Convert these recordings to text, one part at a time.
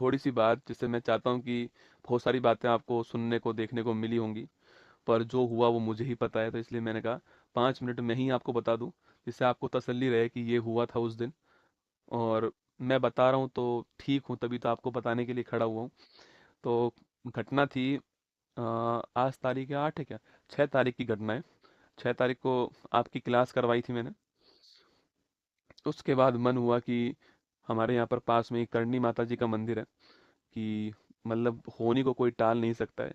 थोड़ी सी बात जिससे मैं चाहता हूँ कि बहुत सारी बातें आपको सुनने को देखने को मिली होंगी, पर जो हुआ वो मुझे ही पता है, तो इसलिए मैंने कहा 5 मिनट में ही आपको बता दूं, जिससे आपको तसल्ली रहे कि ये हुआ था उस दिन। और मैं बता रहा हूँ तो ठीक हूँ, तभी तो आपको बताने के लिए खड़ा हुआ हूँ। तो घटना थी, आज तारीख है 8 है क्या, 6 तारीख की घटना है। 6 तारीख को आपकी क्लास करवाई थी मैंने। उसके बाद मन हुआ कि हमारे यहाँ पर पास में एक करणी माता जी का मंदिर है, कि मतलब होनी को कोई टाल नहीं सकता है।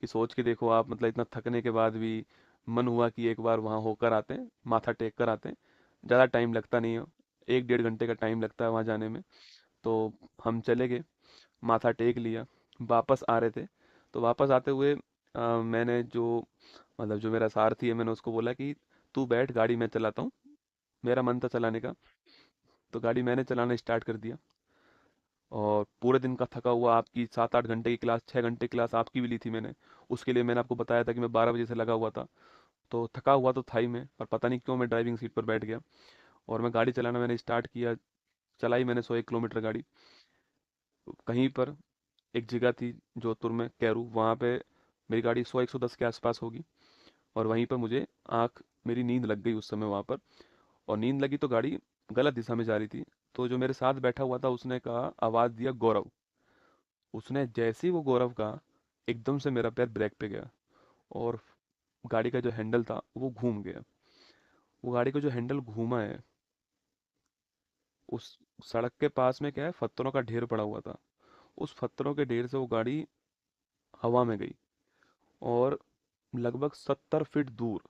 कि सोच के देखो आप, मतलब इतना थकने के बाद भी मन हुआ कि एक बार वहाँ होकर आते हैं, माथा टेक कर आते हैं। ज़्यादा टाइम लगता नहीं है, 1 डेढ़ घंटे का टाइम लगता है वहाँ जाने में। तो हम चले गए, माथा टेक लिया, वापस आ रहे थे। तो वापस आते हुए मैंने जो, मतलब जो मेरा सारथी है, मैंने उसको बोला कि तू बैठ, गाड़ी मैं चलाता हूँ। मेरा मन था चलाने का, तो गाड़ी मैंने चलाना स्टार्ट कर दिया। और पूरे दिन का थका हुआ, आपकी 7 8 घंटे की क्लास, 6 घंटे क्लास आपकी भी ली थी मैंने। उसके लिए मैंने आपको बताया था कि मैं 12 बजे से लगा हुआ था। तो थका हुआ तो था ही मैं, पर पता नहीं क्यों मैं ड्राइविंग सीट पर बैठ गया और मैं गाड़ी चलाना मैंने स्टार्ट किया। चलाई मैंने 101 किलोमीटर गाड़ी। कहीं पर एक जगह थी जोधपुर में, कैरू, वहाँ पे मेरी गाड़ी 100 110 के आसपास होगी। और वहीं पर मुझे मेरी नींद लग गई उस समय वहाँ पर। और नींद लगी तो गाड़ी गलत दिशा में जा रही थी। तो जो मेरे साथ बैठा हुआ था उसने कहा, आवाज़ दिया गौरव। उसने जैसे ही वो गौरव कहा, एकदम से मेरा पैर ब्रेक पे गया और गाड़ी का जो हैंडल था वो घूम गया। वो गाड़ी का जो हैंडल घूमा है, उस सड़क के पास में क्या है, पत्थरों का ढेर पड़ा हुआ था। उस पत्थरों के ढेर से वो गाड़ी हवा में गई और लगभग 70 फीट दूर,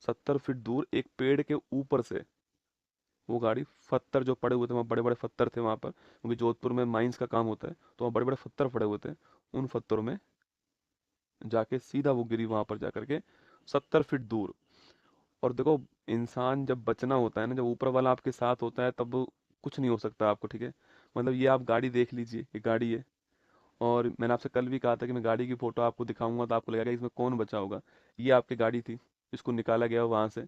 70 फीट दूर एक पेड़ के ऊपर से वो गाड़ी, पत्थर जो पड़े हुए थे वहाँ, बड़े बड़े पत्थर थे वहाँ पर, क्योंकि जोधपुर में माइंस का काम होता है, तो वहाँ बड़े बड़े पत्थर पड़े हुए थे। उन पत्थरों में जाके सीधा वो गिरी वहां पर जाकर के, 70 फीट दूर। और देखो, इंसान जब बचना होता है ना, जब ऊपर वाला आपके साथ होता है, तब कुछ नहीं हो सकता आपको, ठीक है। मतलब ये आप गाड़ी देख लीजिए, ये गाड़ी है। और मैंने आपसे कल भी कहा था कि मैं गाड़ी की फोटो आपको दिखाऊंगा तो आपको लगेगा इसमें कौन बचा होगा। ये आपकी गाड़ी थी, इसको निकाला गया वहां से,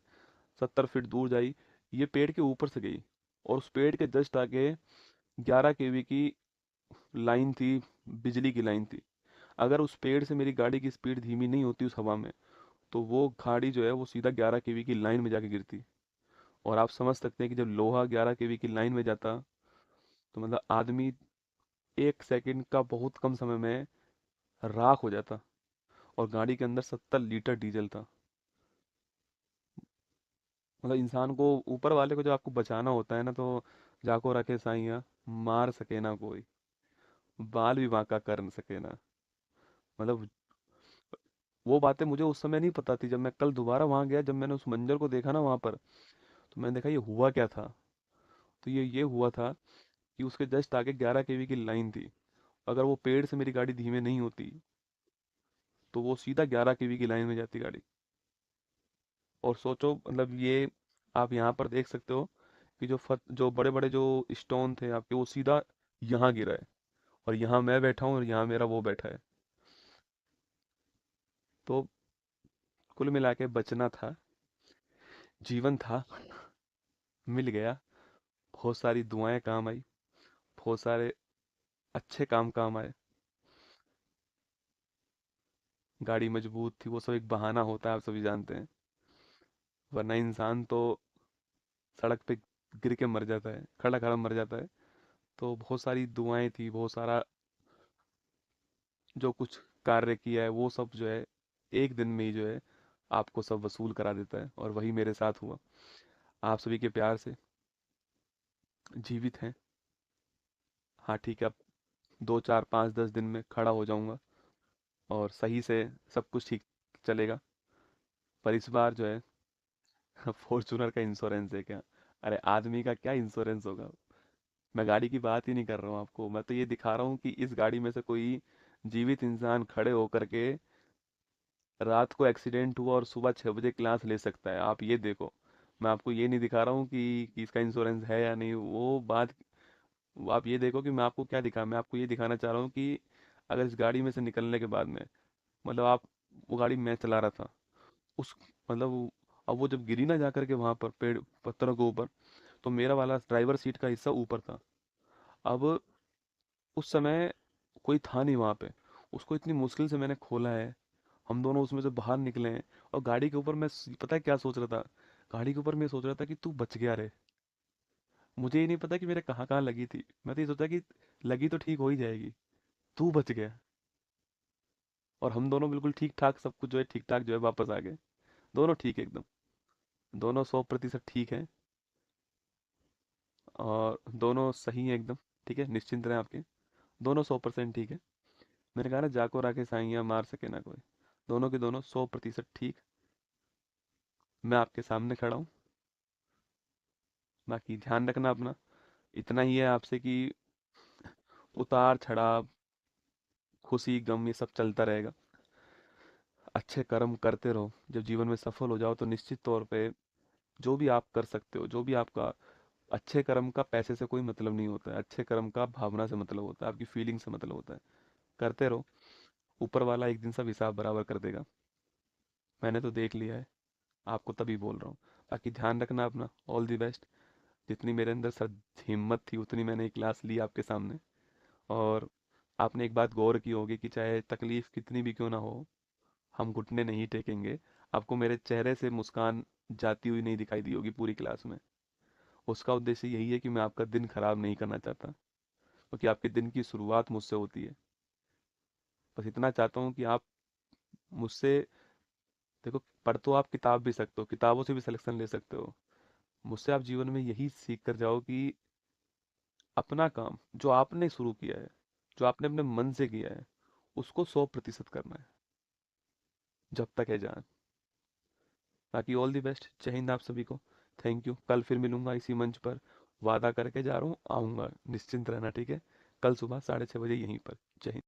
70 फीट दूर जाई, ये पेड़ के ऊपर से गई। और उस पेड़ के जस्ट आगे 11 kV की लाइन थी, बिजली की लाइन थी। अगर उस पेड़ से मेरी गाड़ी की स्पीड धीमी नहीं होती उस हवा में, तो वो गाड़ी जो है वो सीधा 11 kV की लाइन में जाके गिरती। और आप समझ सकते हैं कि जब लोहा 11 kV की लाइन में जाता, तो मतलब आदमी 1 सेकंड का बहुत कम समय में राख हो जाता। और गाड़ी के अंदर 70 लीटर डीजल था। मतलब इंसान को, ऊपर वाले को जब आपको बचाना होता है ना, तो जाको रखे साइया, मार सके ना कोई, बाल भी बांका कर न सके ना। मतलब वो बातें मुझे उस समय नहीं पता थी। जब मैं कल दोबारा वहां गया, जब मैंने उस मंजर को देखा ना वहां पर, तो मैंने देखा ये हुआ क्या था। तो ये हुआ था कि उसके जस्ट आगे 11 kV की लाइन थी। अगर वो पेड़ से मेरी गाड़ी धीमे नहीं होती, तो वो सीधा 11 kV की लाइन में जाती गाड़ी। और सोचो, मतलब ये आप यहाँ पर देख सकते हो कि जो बड़े बड़े जो स्टोन थे आपके, वो सीधा यहाँ गिरा है। और यहाँ मैं बैठा हूँ और यहाँ मेरा वो बैठा है। तो कुल मिला के बचना था, जीवन था, मिल गया। बहुत सारी दुआएं काम आई, बहुत सारे अच्छे काम आए। गाड़ी मजबूत थी, वो सब एक बहाना होता है, आप सभी जानते हैं। वरना इंसान तो सड़क पे गिर के मर जाता है, खड़ा खड़ा मर जाता है। तो बहुत सारी दुआएं थी, बहुत सारा जो कुछ कार्य किया है वो सब जो है, एक दिन में ही जो है आपको सब वसूल करा देता है। और वही मेरे साथ हुआ। आप सभी के प्यार से जीवित हैं। हाँ ठीक है, अब 2 4 5 10 दिन में खड़ा हो जाऊंगा और सही से सब कुछ ठीक चलेगा। पर इस बार जो है फॉर्चूनर का इंश्योरेंस है क्या? अरे आदमी का क्या इंश्योरेंस होगा। मैं गाड़ी की बात ही नहीं कर रहा हूँ आपको, मैं तो ये दिखा रहा हूँ कि इस गाड़ी में से कोई जीवित इंसान खड़े होकर के रात को एक्सीडेंट हुआ और सुबह 6 बजे क्लास ले सकता है, आप ये देखो। मैं आपको ये नहीं दिखा रहा हूँ कि इसका इंश्योरेंस है या नहीं, वो बात। वो आप ये देखो कि मैं आपको क्या दिखा, मैं आपको ये दिखाना चाह रहा हूँ कि अगर इस गाड़ी में से निकलने के बाद में, मतलब आप, वो गाड़ी मैं चला रहा था, उस, मतलब अब वो जब गिरी ना जा करके वहां पर पेड़ पत्थरों के ऊपर, तो मेरा वाला ड्राइवर सीट का हिस्सा ऊपर था। अब उस समय कोई था नहीं वहां पे, उसको इतनी मुश्किल से मैंने खोला है, हम दोनों उसमें से बाहर निकले हैं। और गाड़ी के ऊपर मैं पता है क्या सोच रहा था, गाड़ी के ऊपर मैं सोच रहा था कि तू बच गया रे। मुझे ये नहीं पता कि मेरे कहाँ कहाँ लगी थी, मैं तो ये सोचा कि लगी तो ठीक हो ही जाएगी, तू बच गया। और हम दोनों बिल्कुल ठीक ठाक, सब कुछ जो है ठीक ठाक जो है वापस आ गए। दोनों ठीक है एकदम, दोनों 100% ठीक है। और दोनों सही है एकदम, ठीक है, निश्चिंत रहें आपके, दोनों 100% ठीक है। मैंने कहा ना, जाको राखे साइयाँ मार सके ना कोई। दोनों के दोनों 100% ठीक। मैं आपके सामने खड़ा हूँ। बाकी ध्यान रखना अपना, इतना ही है आपसे कि उतार चढ़ाव, खुशी गम, ये सब चलता रहेगा। अच्छे कर्म करते रहो, जब जीवन में सफल हो जाओ तो निश्चित तौर पे जो भी आप कर सकते हो, जो भी आपका, अच्छे कर्म का पैसे से कोई मतलब नहीं होता है, अच्छे कर्म का भावना से मतलब होता है, आपकी फीलिंग से मतलब होता है। करते रहो, ऊपर वाला एक दिन सब हिसाब बराबर कर देगा। मैंने तो देख लिया है, आपको तभी बोल रहा हूँ। बाकी ध्यान रखना अपना, ऑल दी बेस्ट। जितनी मेरे अंदर सर हिम्मत थी उतनी मैंने एक क्लास ली आपके सामने। और आपने एक बात गौर की होगी कि चाहे तकलीफ कितनी भी क्यों ना हो, हम घुटने नहीं टेकेंगे। आपको मेरे चेहरे से मुस्कान जाती हुई नहीं दिखाई दी होगी पूरी क्लास में। उसका उद्देश्य यही है कि मैं आपका दिन खराब नहीं करना चाहता, क्योंकि आपके दिन की शुरुआत मुझसे होती है। बस इतना चाहता हूँ कि आप मुझसे, देखो, पढ़ तो आप किताब भी सकते हो, किताबों से भी सिलेक्शन ले सकते हो। मुझसे आप जीवन में यही सीख कर जाओ कि अपना काम जो आपने शुरू किया है, जो आपने अपने मन से किया है, उसको 100% करना है, जब तक है जान। बाकी ऑल दी बेस्ट, जय हिंद आप सभी को। थैंक यू, कल फिर मिलूंगा इसी मंच पर। वादा करके जा रहा हूँ, आऊँगा, निश्चिंत रहना, ठीक है। कल सुबह 6:30 बजे यहीं पर। जय हिंद।